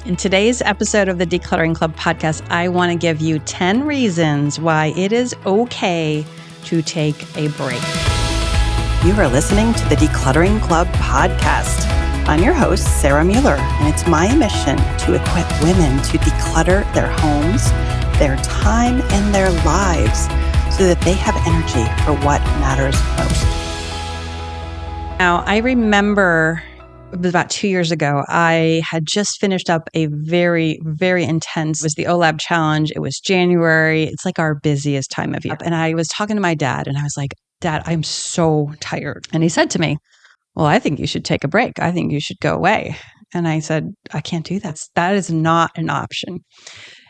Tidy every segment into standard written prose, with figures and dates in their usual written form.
In today's episode of the Decluttering Club Podcast, I want to give you 10 reasons why it is okay to take a break. You are listening to the Decluttering Club Podcast. I'm your host, Sarah Mueller, and it's my mission to equip women to declutter their homes, their time, and their lives so that they have energy for what matters most. Now, I remember it was about 2 years ago, I had just finished up a very, very intense, it was the OLAB challenge. It was January. It's like our busiest time of year. And I was talking to my dad and I was like, Dad, I'm so tired. And he said to me, well, I think you should take a break. I think you should go away. And I said, I can't do that. That is not an option.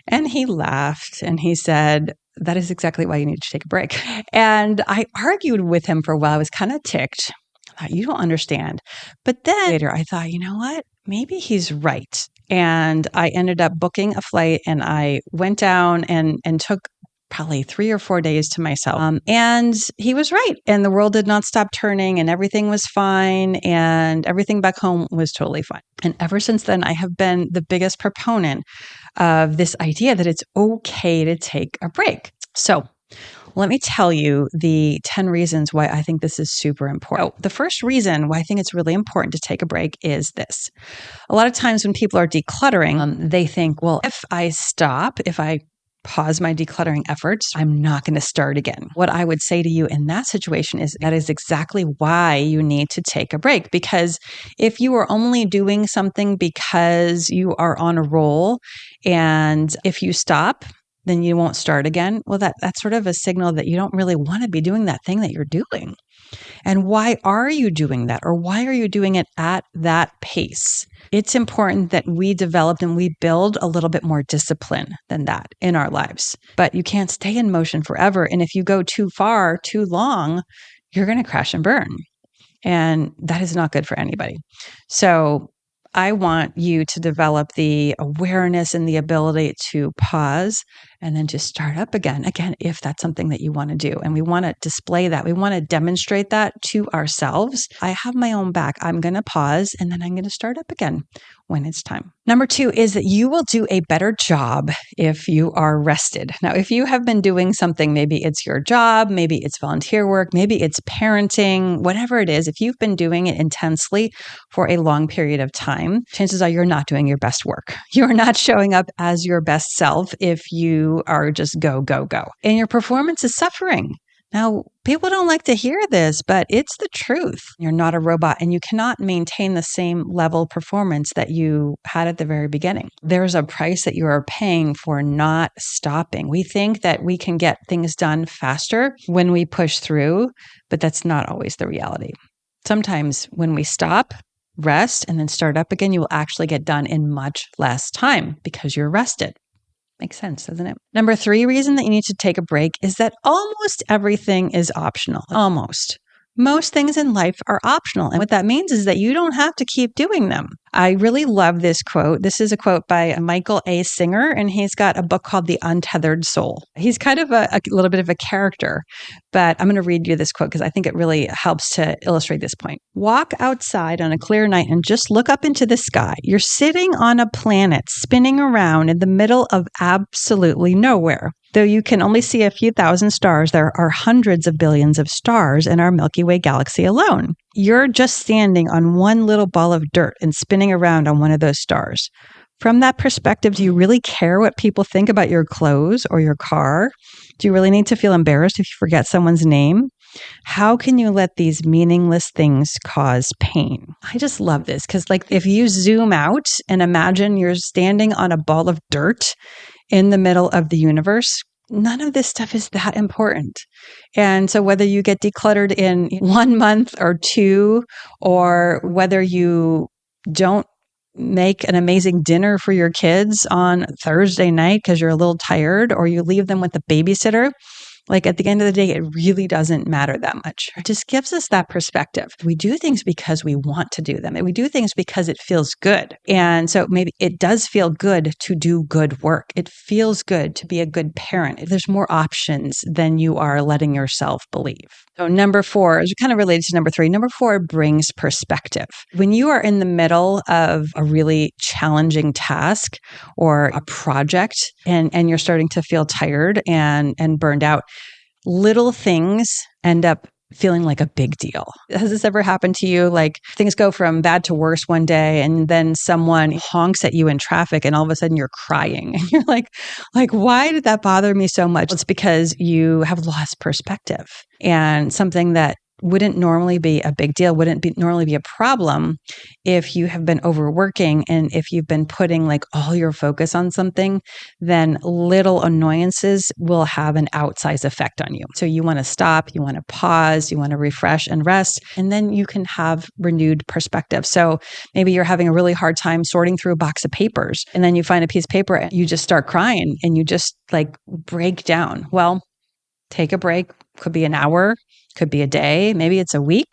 And he laughed and he said, that is exactly why you need to take a break. And I argued with him for a while. I was kind of ticked. I thought, you don't understand. But then later I thought, you know what? Maybe he's right. And I ended up booking a flight and I went down and took probably 3 or 4 days to myself. And he was right. And the world did not stop turning and everything was fine. And everything back home was totally fine. And ever since then, I have been the biggest proponent of this idea that it's okay to take a break. So let me tell you the 10 reasons why I think this is super important. The first reason why I think it's really important to take a break is this. A lot of times when people are decluttering, they think, well, if I pause my decluttering efforts, I'm not going to start again. What I would say to you in that situation is that is exactly why you need to take a break. Because if you are only doing something because you are on a roll, and if you stop, then you won't start again. Well, that's sort of a signal that you don't really want to be doing that thing that you're doing. And why are you doing that? Or why are you doing it at that pace? It's important that we develop and we build a little bit more discipline than that in our lives. But you can't stay in motion forever. And if you go too far, too long, you're going to crash and burn. And that is not good for anybody. So I want you to develop the awareness and the ability to pause and then just start up again, if that's something that you want to do. And we want to display that. We want to demonstrate that to ourselves. I have my own back. I'm going to pause and then I'm going to start up again when it's time. Number 2 is that you will do a better job if you are rested. Now, if you have been doing something, maybe it's your job, maybe it's volunteer work, maybe it's parenting, whatever it is, if you've been doing it intensely for a long period of time, chances are you're not doing your best work. You're not showing up as your best self if you are just go, go, go. And your performance is suffering. Now, people don't like to hear this, but it's the truth. You're not a robot and you cannot maintain the same level of performance that you had at the very beginning. There's a price that you are paying for not stopping. We think that we can get things done faster when we push through, but that's not always the reality. Sometimes when we stop, rest, and then start up again, you will actually get done in much less time because you're rested. Makes sense, doesn't it? Number 3 reason that you need to take a break is that almost everything is optional. Almost. Most things in life are optional. And what that means is that you don't have to keep doing them. I really love this quote. This is a quote by Michael A. Singer, and he's got a book called The Untethered Soul. He's kind of a little bit of a character, but I'm going to read you this quote because I think it really helps to illustrate this point. Walk outside on a clear night and just look up into the sky. You're sitting on a planet spinning around in the middle of absolutely nowhere. Though you can only see a few thousand stars, there are hundreds of billions of stars in our Milky Way galaxy alone. You're just standing on one little ball of dirt and spinning around on one of those stars. From that perspective, do you really care what people think about your clothes or your car? Do you really need to feel embarrassed if you forget someone's name? How can you let these meaningless things cause pain? I just love this because if you zoom out and imagine you're standing on a ball of dirt in the middle of the universe, none of this stuff is that important. And so whether you get decluttered in 1 month or 2, or whether you don't make an amazing dinner for your kids on Thursday night because you're a little tired, or you leave them with the babysitter, Like at the end of the day, it really doesn't matter that much. It just gives us that perspective. We do things because we want to do them, and we do things because it feels good. And so maybe it does feel good to do good work. It feels good to be a good parent. There's more options than you are letting yourself believe. So number 4 is kind of related to number 3. Number 4 brings perspective. When you are in the middle of a really challenging task or a project and you're starting to feel tired and burned out, little things end up feeling like a big deal. Has this ever happened to you? Like things go from bad to worse one day and then someone honks at you in traffic and all of a sudden you're crying and you're like, why did that bother me so much? It's because you have lost perspective, and something that wouldn't normally be a big deal, normally be a problem if you have been overworking and if you've been putting like all your focus on something, then little annoyances will have an outsized effect on you. So you want to stop, you want to pause, you want to refresh and rest, and then you can have renewed perspective. So maybe you're having a really hard time sorting through a box of papers, and then you find a piece of paper and you just start crying and you just like break down. Well, take a break. Could be an hour, could be a day, maybe it's a week.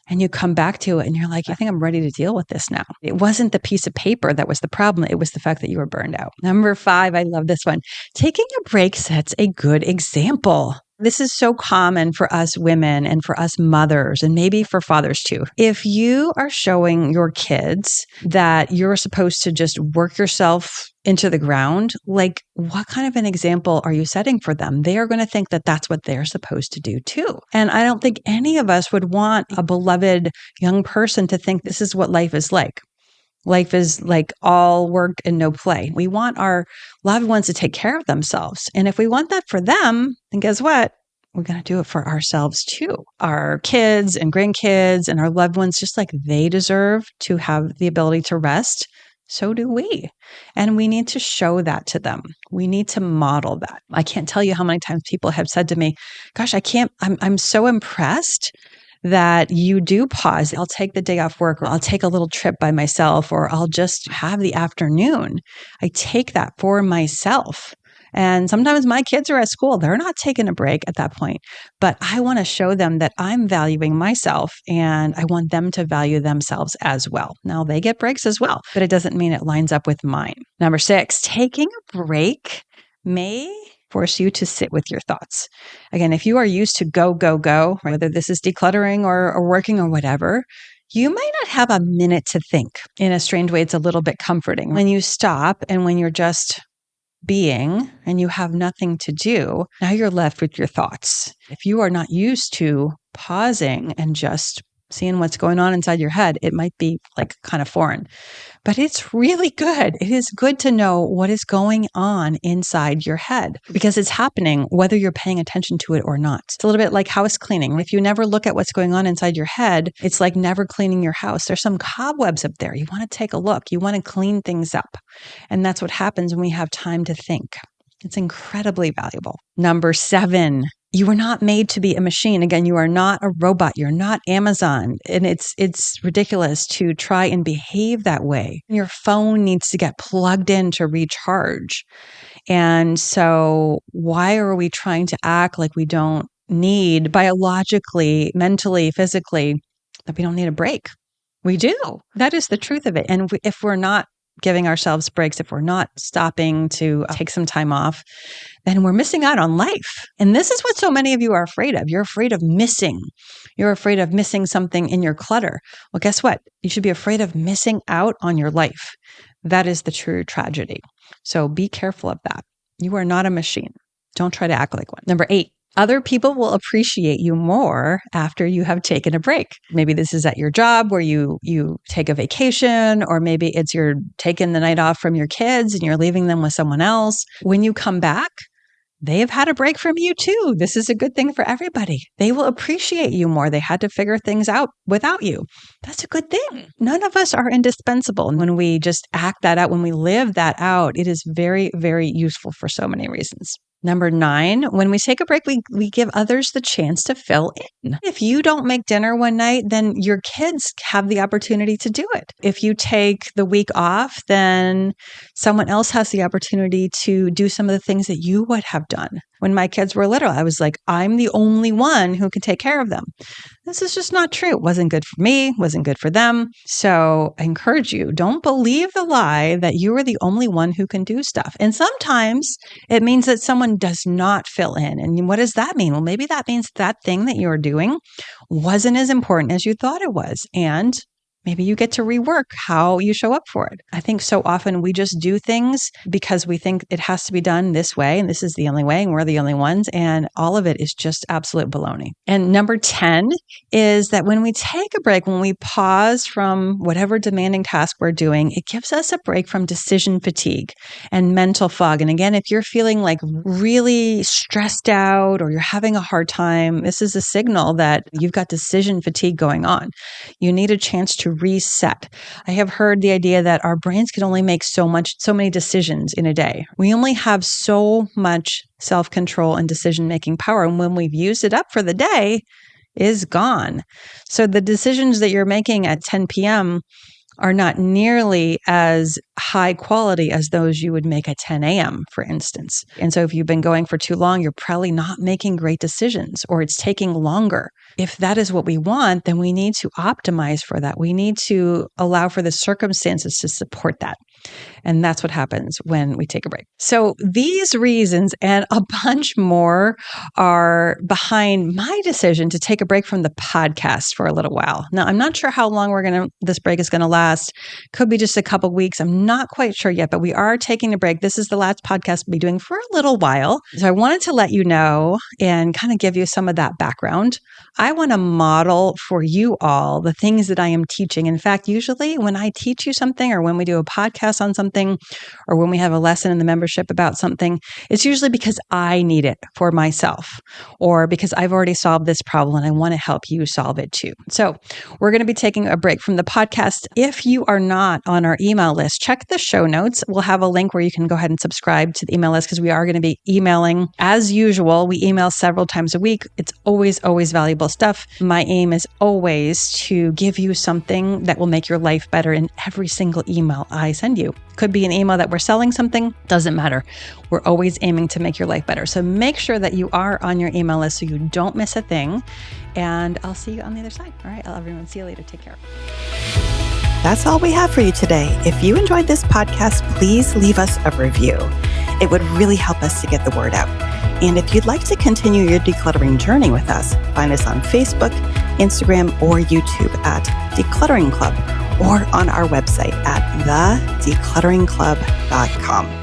And you come back to it and you're like, I think I'm ready to deal with this now. It wasn't the piece of paper that was the problem. It was the fact that you were burned out. Number 5, I love this one. Taking a break sets a good example. This is so common for us women and for us mothers, and maybe for fathers too. If you are showing your kids that you're supposed to just work yourself into the ground, like what kind of an example are you setting for them? They are going to think that that's what they're supposed to do too. And I don't think any of us would want a beloved young person to think this is what life is like. Life is like all work and no play. We want our loved ones to take care of themselves. And if we want that for them, then guess what? We're going to do it for ourselves too. Our kids and grandkids and our loved ones, just like they deserve to have the ability to rest, so do we. And we need to show that to them. We need to model that. I can't tell you how many times people have said to me, gosh, I'm so impressed that you do pause. I'll take the day off work, or I'll take a little trip by myself, or I'll just have the afternoon. I take that for myself. And sometimes my kids are at school. They're not taking a break at that point, but I want to show them that I'm valuing myself and I want them to value themselves as well. Now they get breaks as well, but it doesn't mean it lines up with mine. Number 6, taking a break may force you to sit with your thoughts. Again, if you are used to go, go, go, whether this is decluttering or working or whatever, you might not have a minute to think. In a strange way, it's a little bit comforting. When you stop and when you're just being and you have nothing to do, now you're left with your thoughts. If you are not used to pausing and just seeing what's going on inside your head, it might be like kind of foreign, but it's really good. It is good to know what is going on inside your head because it's happening whether you're paying attention to it or not. It's a little bit like house cleaning. If you never look at what's going on inside your head, it's like never cleaning your house. There's some cobwebs up there. You want to take a look. You want to clean things up. And that's what happens when we have time to think. It's incredibly valuable. Number 7, you were not made to be a machine. Again, you are not a robot. You're not Amazon. And it's ridiculous to try and behave that way. Your phone needs to get plugged in to recharge. And so why are we trying to act like we don't need biologically, mentally, physically, that we don't need a break? We do. That is the truth of it. And if we're not giving ourselves breaks, if we're not stopping to take some time off, then we're missing out on life. And this is what so many of you are afraid of. You're afraid of missing. You're afraid of missing something in your clutter. Well, guess what? You should be afraid of missing out on your life. That is the true tragedy. So be careful of that. You are not a machine. Don't try to act like one. Number 8. Other people will appreciate you more after you have taken a break. Maybe this is at your job where you take a vacation, or maybe it's you're taking the night off from your kids and you're leaving them with someone else. When you come back, they have had a break from you too. This is a good thing for everybody. They will appreciate you more. They had to figure things out without you. That's a good thing. None of us are indispensable. And when we just act that out, when we live that out, it is very, very useful for so many reasons. Number 9, when we take a break, we give others the chance to fill in. If you don't make dinner one night, then your kids have the opportunity to do it. If you take the week off, then someone else has the opportunity to do some of the things that you would have done. when my kids were little. I was like, I'm the only one who can take care of them. This is just not true. It wasn't good for me, wasn't good for them. So I encourage you, don't believe the lie that you are the only one who can do stuff. And sometimes it means that someone does not fill in. And what does that mean? Well, maybe that means that thing that you're doing wasn't as important as you thought it was. And maybe you get to rework how you show up for it. I think so often we just do things because we think it has to be done this way, and this is the only way, and we're the only ones. And all of it is just absolute baloney. And number 10 is that when we take a break, when we pause from whatever demanding task we're doing, it gives us a break from decision fatigue and mental fog. And again, if you're feeling like really stressed out or you're having a hard time, this is a signal that you've got decision fatigue going on. You need a chance to reset. I have heard the idea that our brains can only make so many decisions in a day. We only have so much self-control and decision-making power. And when we've used it up for the day, is gone. So the decisions that you're making at 10 p.m. are not nearly as high quality as those you would make at 10 a.m., for instance. And so if you've been going for too long, you're probably not making great decisions, or it's taking longer. If that is what we want, then we need to optimize for that. We need to allow for the circumstances to support that. And that's what happens when we take a break. So these reasons and a bunch more are behind my decision to take a break from the podcast for a little while. Now, I'm not sure how long this break is going to last. Could be just a couple of weeks. I'm not quite sure yet, but we are taking a break. This is the last podcast we'll be doing for a little while. So I wanted to let you know and kind of give you some of that background. I want to model for you all the things that I am teaching. In fact, usually when I teach you something, or when we do a podcast on something, or when we have a lesson in the membership about something, it's usually because I need it for myself, or because I've already solved this problem and I want to help you solve it too. So we're going to be taking a break from the podcast. If you are not on our email list, check the show notes. We'll have a link where you can go ahead and subscribe to the email list, because we are going to be emailing as usual. We email several times a week. It's always valuable stuff. My aim is always to give you something that will make your life better in every single email I send you. Could be an email that we're selling something, doesn't matter. We're always aiming to make your life better. So make sure that you are on your email list so you don't miss a thing. And I'll see you on the other side. All right, everyone, see you later. Take care. That's all we have for you today. If you enjoyed this podcast, please leave us a review. It would really help us to get the word out. And if you'd like to continue your decluttering journey with us, find us on Facebook, Instagram, or YouTube at Decluttering Club, or on our website at thedeclutteringclub.com.